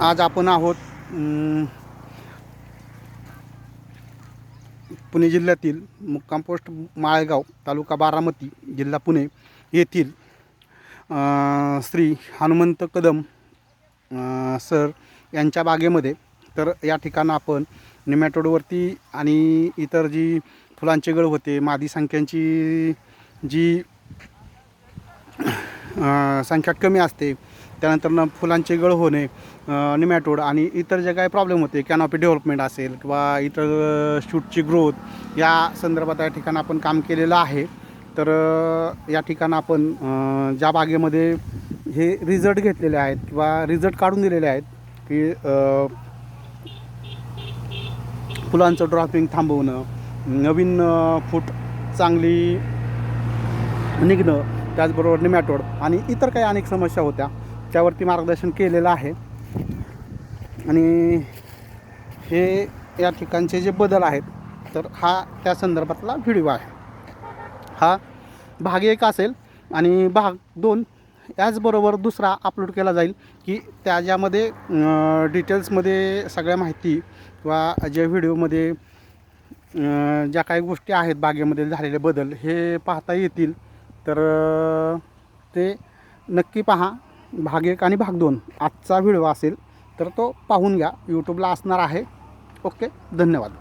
आज आपण आहोत पुणे जिल्ह्यातील मुक्काम पोस्ट माळेगाव, तालुका बारामती, जिल्हा पुणे येथील श्री हनुमंत कदम सर यांच्या बागेमध्ये. तर या ठिकाणं आपण नेमॅटोडवरती आणि इतर जी फुलांचे गळ होते, मादी संख्यांची जी संख्या कमी असते, त्यानंतर फुलांचे गळ होणे, नेमॅटोड आणि इतर जे काही प्रॉब्लेम होते, कॅनॉपी डेव्हलपमेंट असेल किंवा इतर शूटची ग्रोथ, या संदर्भात या ठिकाणी आपण काम केलेलं आहे. तर या ठिकाणं आपण ज्या बागेमध्ये हे रिझल्ट घेतलेले आहेत किंवा रिझल्ट काढून दिलेले आहेत की फुलांचं ड्रॉपिंग थांबवणं, नवीन फूट चांगली निघणं, त्याचबरोबर नेमॅटोड आणि इतर काही अनेक समस्या होत्या, त्यावरती मार्गदर्शन केलेलं आहे. आणि हे या ठिकाणचे जे बदल आहेत, तर हा त्या संदर्भातला व्हिडिओ आहे. हा भाग 1 असेल आणि भाग 2 याचबरोबर दुसरा अपलोड केला जाईल की त्याच्यामध्ये डिटेल्समध्ये सगळ्या माहिती किंवा ज्या व्हिडिओमध्ये ज्या काही गोष्टी आहेत बागेमध्ये झालेले बदल हे पाहता येतील. तर ते नक्की पहा. भाग 1 आणि भाग 2 आजचा व्हिडिओ असेल तर तो पाहून घ्या, यूट्यूबला असणार आहे. ओके, धन्यवाद.